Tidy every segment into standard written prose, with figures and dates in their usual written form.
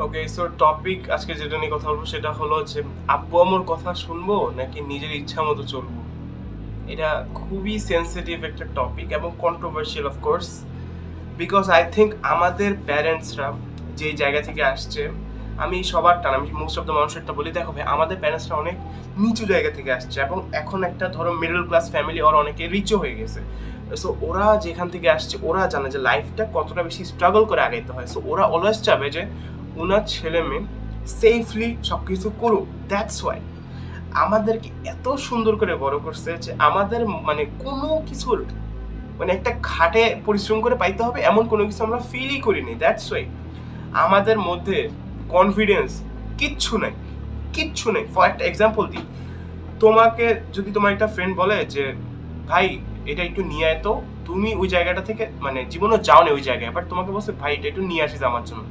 ওকে, so topic আজকে যেটা নিয়ে কথা বলবো সেটা হলো যে আব্বু আম্মুর কথা শুনবো নাকি নিজের ইচ্ছা মতো চলবো। এটা খুবই সেন্সিটিভ একটা টপিক এবং controversial of course, because I think আমাদের প্যারেন্টসরা যেই জায়গা থেকে আসছে, আমি সবারটা না, আমি মোস্ট অফ দ্য মানুষেরটা বলি, দেখো ভাই আমাদের প্যারেন্টসরা অনেক নিচু জায়গা থেকে আসছে এবং এখন একটা ধরো মিডল ক্লাস ফ্যামিলি ওর অনেকে রিচও হয়ে গেছে। সো ওরা যেখান থেকে আসছে ওরা জানে যে লাইফটা কতটা বেশি স্ট্রাগল করে আগাইতে হয়। সো ওরা অলওয়েজ চাবে যে ওনার ছেলে মেয়ে সেফলি সব কিছু করুক। দ্যাটস ওয়াই আমাদেরকে এত সুন্দর করে বড় করছে যে আমাদের মানে কোনো কিছুর মানে একটা খাটে পরিশ্রম করে পাইতে হবে এমন কোনো কিছু আমরা ফিলই করিনি। দ্যাটস ওয়াই আমাদের মধ্যে কনফিডেন্স কিচ্ছু নাই, কিচ্ছু নেই। ফর একটা এক্সাম্পল দিই, তোমাকে যদি তোমার একটা ফ্রেন্ড বলে যে ভাই এটা একটু নিয়ে আয়, তো তুমি ওই জায়গাটা থেকে মানে জীবনে যাও না ওই জায়গায়, বাট তোমাকে বলছে ভাই এটা একটু নিয়ে আসিস আমার জন্য,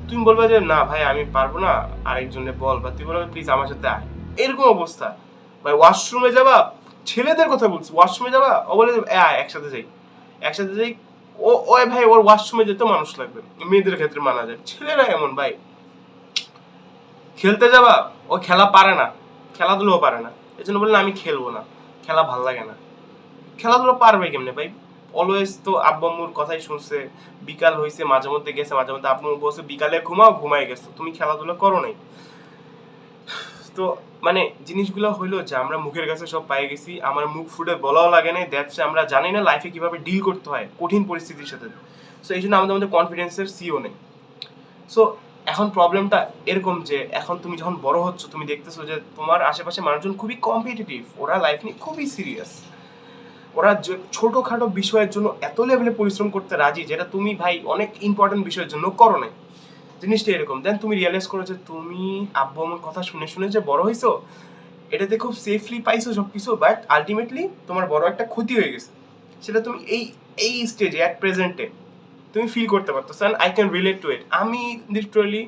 তুমি বলবে যে না ভাই আমি পারবো না, আরেকজনে বল, বা তুই বলবে প্লিজ আমার সাথে আয়। এরকম অবস্থা। ভাই ওয়াশরুমে যাবা, ছেলেদের কথা বলছি, ওয়াশরুমে যাবা, ও বলে আয় একসাথে যাই, একসাথে যাই। ও ভাই ওর ওয়াশরুমে যেতে মানুষ লাগবে, মেয়েদের ক্ষেত্রে মানা যায়, ছেলেরা এমন ভাই। খেলতে যাবা, ও খেলা পারে না, খেলাধুলোও পারে না, এই জন্য বললেন আমি খেলবো না, খেলা ভাল লাগে না। খেলাধুলো পারবে কেমনে ভাই? অলওয়েজ তো আব্বু আম্মুর কথাই শুনছে, বিকাল হইছে মাঝে মধ্যে গেছে, মাঝে মধ্যে আব্বু আম্মু বলছে বিকালে ঘুমাও, ঘুমাই গেছো, তুমি খেলাধুলা করো নাই। তো মানে জিনিসগুলো হইলো যে আমরা মুখের কাছে সব পাই গেছি, আমার মুখ ফুটে বলাও লাগে নাই, দ্যাটস আমরা জানি না লাইফে কিভাবে ডিল করতে হয় কঠিন পরিস্থিতির সাথে। সো এই জন্য আমাদের মধ্যে কনফিডেন্সের সিও নেই। সো এখন প্রবলেমটা এরকম যে এখন তুমি যখন বড় হচ্ছ তুমি দেখতেছো যে তোমার আশেপাশে মানুষজন খুবই কম্পিটিটিভ, ওরা লাইফ নিয়ে খুবই সিরিয়াস। ওরা ছোটখাটো বিষয়ের জন্য এত লেভেলে পরিশ্রম করতে রাজি যেটা তুমি ভাই অনেক ইম্পর্টেন্ট বিষয়ের জন্য করো নাই। জিনিসটা এরকম, দেন তুমি রিয়েলাইজ করো যে তুমি আব্বু আমার কথা শুনে শুনে যে বড় হইছো, এটাতে খুব সেফলি পাইছো সবকিছু, বাট আলটিমেটলি তোমার বড় একটা ক্ষতি হয়ে গেছে। সেটা তুমি এই এই স্টেজে অ্যাট প্রেজেন্টে তুমি ফিল করতে পারতেছো, and I can relate to it. আমি লিটারালি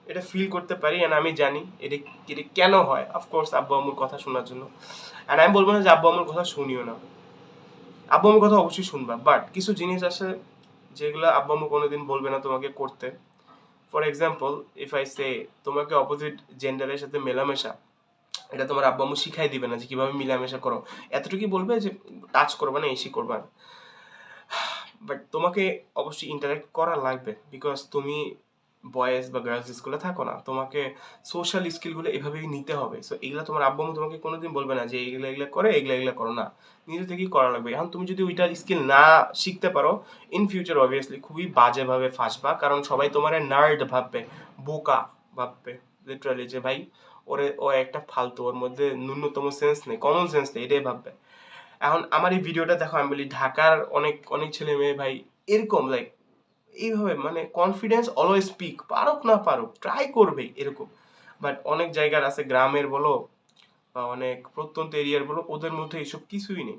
এটা ফিল করতে পারি, অ্যান্ড আমি জানি এটা এটা কেন হয়। অফকোর্স আব্বু আম্মুর কথা শোনার জন্য, অ্যান্ড আমি বলবো না যে আব্বু আম্মুর কথা শুনিও না, আব্বু আম্মুর কথা অবশ্যই শুনবা, বাট কিছু জিনিস আছে যেগুলো আব্বু আম্মু কোনোদিন বলবে না তোমাকে করতে। For example, if I say তোমাকে অপোজিট জেন্ডারের সাথে মেলামেশা, এটা তোমার আব্বু আম্মু শিখাই দিবে না যে কিভাবে মিলামেশা করো, এতটুকুই বলবে যে টাচ করবে না, এসি করবা না। বাট তোমাকে অবশ্যই ইন্টারাক্ট করা লাগবে, বিকজ তুমি বয়েজ বা গার্লস স্কুলে থাকো না, তোমাকে সোশ্যাল স্কিলগুলো এভাবেই নিতে হবে। সো এগুলো তোমার আব্বু আম্মু তোমাকে কোনোদিন বলবে না যে এগুলো এগুলো করে, এগুলো এগুলো করো না, নিজে থেকেই করা লাগবে। এখন তুমি যদি ওইটা স্কিল না শিখতে পারো, ইন ফিউচার অবভিয়াসলি খুবই বাজেভাবে ফাঁসবা, কারণ সবাই তোমার নার্ড ভাববে, বোকা ভাববে, লিটারালি যে ভাই ওরে ও একটা ফালতু, ওর মধ্যে ন্যূনতম সেন্স নেই, কমন সেন্স নেই, এটাই ভাববে। এখন আমার এই ভিডিওটা দেখো, আমি বলি ঢাকার অনেক অনেক ছেলে মেয়ে ভাই এরকম লাইক এইভাবে মানে কনফিডেন্স অলওয়েজ স্পিক, পারুক না পারুক ট্রাই করবে এরকম। বাট অনেক জায়গার আছে, গ্রামের বলো বা অনেক প্রত্যন্ত এরিয়ার বলো, ওদের মধ্যে এসব কিছুই নেই,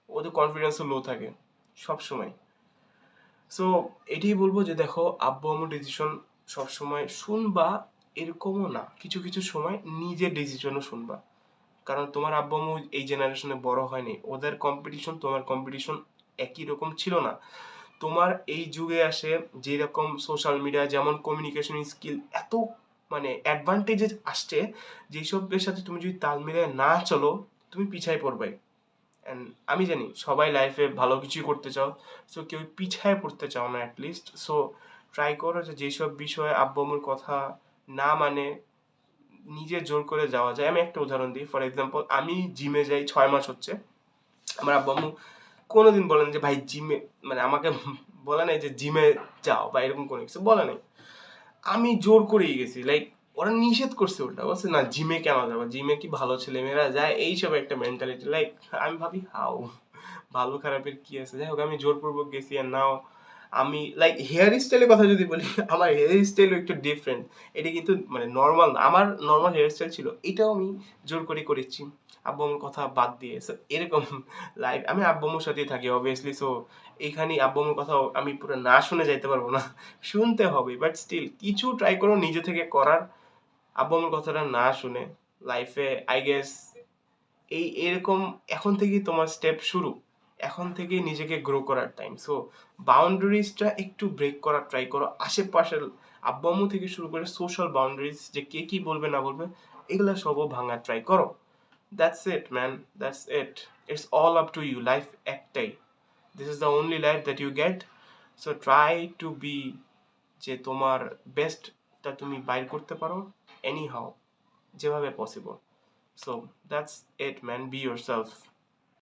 ওদের কনফিডেন্সও লো থাকে সব সময়। সো এটাই বলবো যে দেখো আব্বু আম্মুর ডিসিশন সবসময় শুনবা এরকমও না, কিছু কিছু সময় নিজের ডিসিশনও শুনবা, কারণ তোমার আব্বু আম্মু এই জেনারেশনে বড় হয়নি, ওদের কম্পিটিশন তোমার কম্পিটিশন একই রকম ছিল না। তোমার এই যুগে আসে যেরকম সোশ্যাল মিডিয়া, যেমন কমিউনিকেশন স্কিল এত মানে অ্যাডভান্টেজেস আসছে, যেসবের সাথে তুমি যদি তাল মিলিয়ে না চলো তুমি পিছায় পড়বে। অ্যান্ড আমি জানি সবাই লাইফে ভালো কিছুই করতে চাও, সো কেউ পিছায় পড়তে চাও না অ্যাটলিস্ট। সো ট্রাই করো যে যেসব বিষয়ে আব্বু আম্মুর কথা না মানে নিজে জোর করে যাওয়া যায়। আমি একটা উদাহরণ দিই, ফর এক্সাম্পল আমি জিমে যাই 6 মাস হচ্ছে, আমার আব্বু আম্মু কোনোদিন বলেন যে ভাই জিমে মানে আমাকে বলে নাই যে জিমে যাও বা এরকম কোনো কিছু বলে নাই, আমি জোর করেই গেছি, লাইক ওরা নিষেধ করছে, ওটা বলছে না জিমে কেন যাবো, জিমে কি ভালো ছেলে মেয়েরা যায়, এইসব একটা মেন্টালিটি। লাইক আমি ভাবি হাউ, ভালো খারাপের কি আছে, যাই হোক আমি জোরপূর্বক গেছি। আর নাও আমি লাইক হেয়ার স্টাইলের কথা যদি বলি, আমার হেয়ার স্টাইলও একটু ডিফারেন্ট। এটা কিন্তু মানে নর্মাল না, আমার নর্মাল হেয়ার স্টাইল ছিল, এটাও আমি জোর করে করেছি আব্বু আম্মুর কথা বাদ দিয়ে। So, এরকম লাইফ, আমি আব্বু আম্মুর সাথেই থাকি অবভিয়াসলি। সো এইখানে আব্বু আম্মুর কথা আমি পুরো না শুনে যাইতে পারবো না, শুনতে হবে, বাট স্টিল কিছু ট্রাই করো নিজে থেকে করার, আব্বু আম্মুর কথাটা না শুনে লাইফে। আই গেস এই এরকম এখন থেকেই তোমার স্টেপ শুরু, এখন থেকেই নিজেকে গ্রো করার টাইম। সো বাউন্ডারিজটা একটু ব্রেক করার ট্রাই করো। আশেপাশের আব্বু আম্মু থেকে শুরু করে সোশ্যাল বাউন্ডারিজ, যে কে কি বলবে না বলবে, এগুলো সবও ভাঙার ট্রাই করো। That's it man, that's it. It's all up to you. Life একটাই, this is the only life that you get. So try to be, যে তোমার বেস্টটা তুমি বাইর করতে পারো এনি হাউ, যেভাবে possible. So that's it man, be your self.